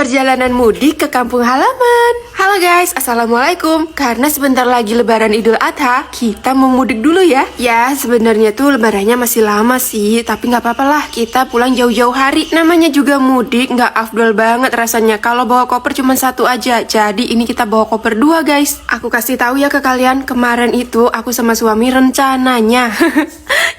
perjalanan mudik ke kampung halaman. Halo guys, assalamualaikum. Karena sebentar lagi lebaran Idul Adha, kita mau mudik dulu ya. Ya sebenarnya tuh lebarannya masih lama sih, tapi nggak apa-apa lah, kita pulang jauh-jauh hari. Namanya juga mudik, nggak afdol banget rasanya kalau bawa koper cuma satu aja. Jadi ini kita bawa koper dua guys. Aku kasih tahu ya ke kalian, kemarin itu aku sama suami rencananya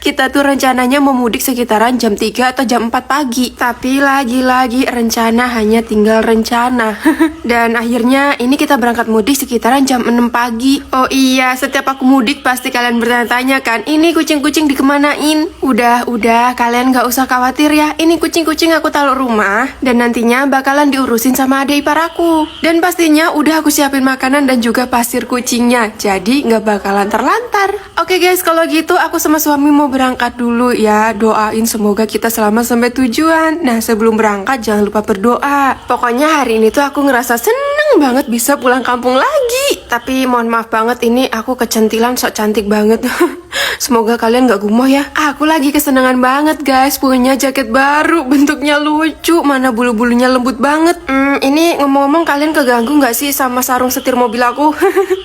kita tuh rencananya mau mudik sekitaran jam 3 atau jam 4 pagi. Tapi lagi-lagi rencana hanya tinggal rencana. Dan akhirnya ini kita berangkat mudik sekitaran jam 6 pagi. Oh iya, setiap aku mudik pasti kalian bertanya-tanya kan, ini kucing-kucing dikemanain? Udah, kalian gak usah khawatir ya. Ini kucing-kucing aku taruh rumah dan nantinya bakalan diurusin sama adik ipar aku. Dan pastinya udah aku siapin makanan dan juga pasir kucingnya. Jadi gak bakalan terlantar. Oke guys, kalau gitu aku sama suami mau berangkat dulu ya. Doain semoga kita selamat sampai tujuan. Nah sebelum berangkat jangan lupa berdoa. Pokoknya hari ini tuh aku ngerasa seneng banget bisa pulang kampung lagi. Tapi mohon maaf banget, ini aku kecentilan sok cantik banget. Semoga kalian gak gumoh ya. Aku lagi kesenangan banget guys, punya jaket baru, bentuknya lucu, mana bulu-bulunya lembut banget. Ini ngomong-ngomong kalian keganggu gak sih sama sarung setir mobil aku?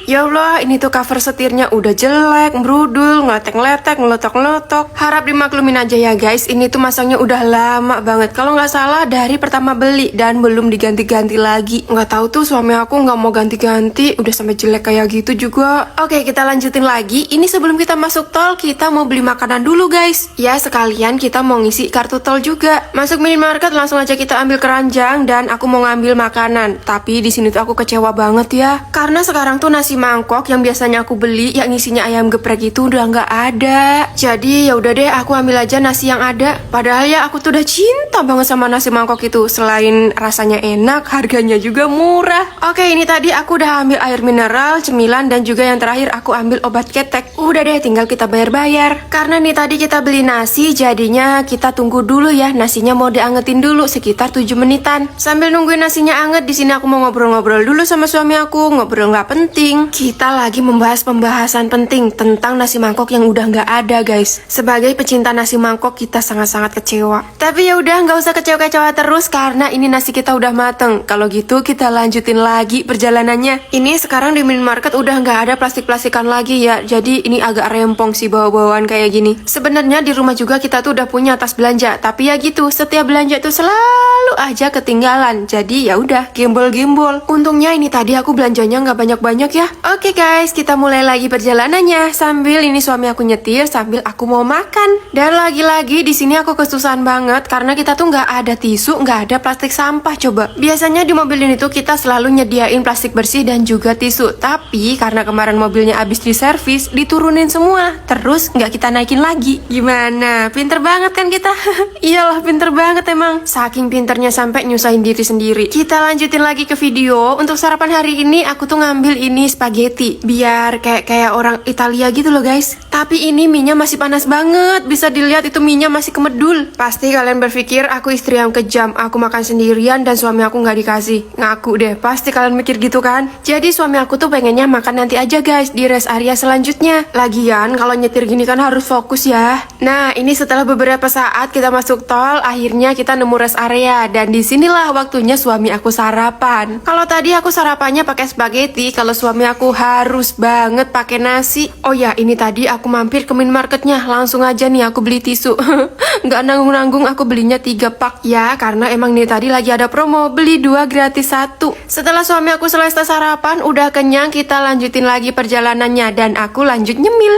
Ya Allah, ini tuh cover setirnya udah jelek, merudul, ngeletek-ngeletek, ngelotok-ngelotok. Harap dimaklumin aja ya guys, ini tuh masangnya udah lama banget. Kalau nggak salah dari pertama beli dan belum diganti-ganti lagi. Nggak tahu tuh suami aku nggak mau ganti-ganti, udah sampai jelek kayak gitu juga. Oke, kita lanjutin lagi. Ini sebelum kita masuk tol, kita mau beli makanan dulu guys. Ya sekalian kita mau ngisi kartu tol juga. Masuk minimarket langsung aja kita ambil keranjang dan aku mau ngambil makanan. Tapi di sini tuh aku kecewa banget ya, karena sekarang tuh nasi mangkok yang biasanya aku beli yang isinya ayam geprek itu udah nggak ada. Jadi ya udah deh, aku ambil aja nasi yang ada. Padahal ya aku tuh udah cinta banget sama nasi mangkok itu. Selain rasanya enak, harganya juga murah. Oke, ini tadi aku udah ambil air mineral, cemilan, dan juga yang terakhir aku ambil obat ketek. Udah deh, tinggal kita bayar-bayar. Karena nih tadi kita beli nasi, jadinya kita tunggu dulu ya. Nasinya mau diangetin dulu sekitar 7 menitan. Sambil nungguin nasinya anget, di sini aku mau ngobrol-ngobrol dulu sama suami aku. Ngobrol nggak penting. Kita lagi membahas pembahasan penting tentang nasi mangkok yang udah nggak ada guys. Sebagai pecinta nasi mangkok, kita sangat-sangat kecewa. Tapi ya udah, nggak usah kecewa-kecewa terus karena ini nasi kita udah mateng. Kalau gitu kita lanjutin lagi perjalanannya. Ini sekarang di minimarket udah nggak ada plastik-plastikan lagi ya. Jadi ini agak rempong sih bawa-bawaan kayak gini. Sebenarnya di rumah juga kita tuh udah punya tas belanja. Tapi ya gitu, setiap belanja tuh selalu aja ketinggalan. Jadi ya udah, gembol-gembol. Untungnya ini tadi aku belanjanya nggak banyak-banyak ya. Oke guys, kita mulai lagi perjalanannya. Sambil ini suami aku nyetir, sambil aku mau makan. Dan lagi-lagi di sini aku kesusahan banget karena kita tuh nggak ada tisu, nggak ada plastik sampah. Coba biasanya di mobil ini tuh kita selalu nyediain plastik bersih dan juga tisu. Tapi karena kemarin mobilnya habis diservis, diturunin semua, terus nggak kita naikin lagi. Gimana? Pinter banget kan kita? Iyalah pinter banget emang. Saking pinternya sampai nyusahin diri sendiri. Kita lanjutin lagi ke video. Untuk sarapan hari ini aku tuh ngambil ini spaghetti, biar kayak orang Italia gitu loh guys. Tapi ini minyak masih panas banget, bisa dilihat itu minyak masih kemedul. Pasti kalian berpikir aku istri yang kejam, aku makan sendirian dan suami aku nggak dikasih. Ngaku deh, pasti kalian mikir gitu kan. Jadi suami aku tuh pengennya makan nanti aja guys, di rest area selanjutnya. Lagian kalau nyetir gini kan harus fokus ya. Nah ini setelah beberapa saat kita masuk tol, akhirnya kita nemu rest area. Dan disinilah waktunya suami aku sarapan. Kalau tadi aku sarapannya pakai spaghetti, kalau suami aku harus banget pakai nasi. Oh ya, ini tadi aku mampir ke minimarketnya, langsung aja nih aku beli tisu. Nggak nanggung-nanggung, aku belinya 3 pak ya, karena emang nih tadi lagi ada promo, beli 2 gratis 1. Setelah suami aku selesai sarapan, udah kenyang, kita lanjutin lagi perjalanannya dan aku lanjut nyemil.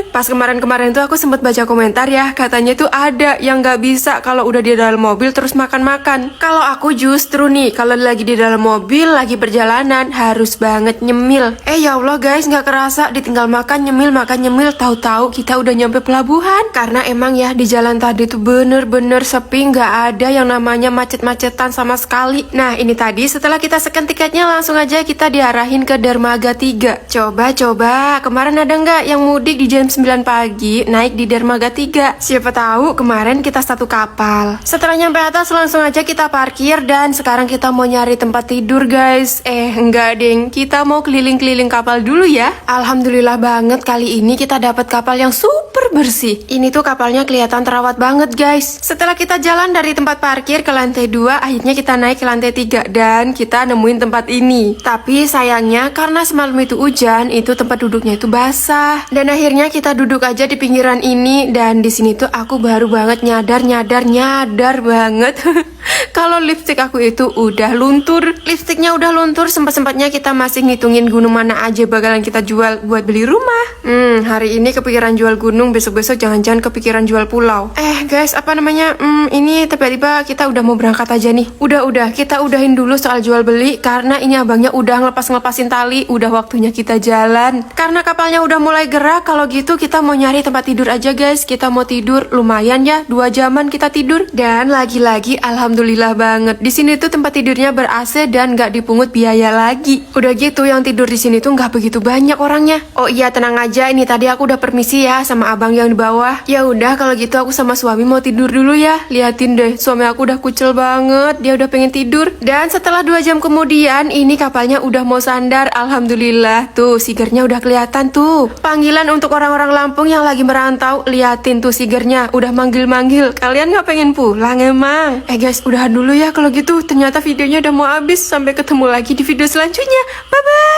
Pas kemarin-kemarin tuh aku sempat baca komentar ya, katanya tuh ada yang nggak bisa kalau udah di dalam mobil terus makan-makan. Kalau aku justru nih, kalau lagi di dalam mobil, lagi perjalanan, harus banget nyemil. Ya Allah guys, nggak kerasa ditinggal makan nyemil, tahu-tahu kita udah nyampe pelabuhan. Karena emang ya di jalan tadi tuh bener-bener sepi, nggak ada yang namanya macet-macetan sama sekali. Nah ini tadi setelah kita scan tiketnya, langsung aja kita diarahin ke Dermaga 3. Coba kemarin ada nggak yang mudik di jam 9 pagi naik di Dermaga 3? Siapa tahu kemarin kita satu kapal. Setelah nyampe atas langsung aja kita parkir dan sekarang kita mau nyari tempat tidur guys. Enggak deng, kita mau keliling-keliling kapal dulu ya. Alhamdulillah banget kali ini kita dapat kapal yang super bersih. Ini tuh kapalnya kelihatan terawat banget guys. Setelah kita jalan dari tempat parkir ke lantai 2, akhirnya kita naik ke lantai 3 dan kita nemuin tempat ini. Tapi sayangnya karena semalam itu hujan, itu tempat duduknya itu basah. Dan akhirnya kita duduk aja di pinggiran ini, dan di sini tuh aku baru banget nyadar banget. Kalau lipstick aku itu udah luntur. Lipstiknya udah luntur, sempat-sempatnya kita masih ngitungin gunung mana aja bakalan kita jual buat beli rumah. Hari ini kepikiran jual gunung, besok-besok jangan-jangan kepikiran jual pulau. Guys, apa namanya? Ini tiba-tiba kita udah mau berangkat aja nih. Udah, kita udahin dulu soal jual beli karena ini abangnya udah ngelepas-ngelepasin tali, udah waktunya kita jalan. Karena kapalnya udah mulai gerak, kalau gitu kita mau nyari tempat tidur aja guys. Kita mau tidur, lumayan ya, 2 jaman kita tidur. Dan lagi-lagi alhamdulillah banget. Di sini tuh tempat tidurnya ber-AC dan nggak dipungut biaya lagi. Udah gitu yang tidur di sini tuh nggak begitu banyak orangnya. Oh iya, tenang aja, ini tadi aku udah permisi ya sama abang yang di bawah. Ya udah kalau gitu aku sama suami mau tidur dulu ya. Liatin deh, suami aku udah kucel banget, dia udah pengen tidur. Dan setelah 2 jam kemudian, ini kapalnya udah mau sandar. Alhamdulillah, tuh sigernya udah kelihatan tuh. Panggilan untuk orang-orang Lampung yang lagi merantau, liatin tuh sigernya udah manggil-manggil. Kalian nggak pengen pulang emang? Guys, udahan dulu ya kalau gitu. Ternyata videonya udah mau habis. Sampai ketemu lagi di video selanjutnya. Bye bye.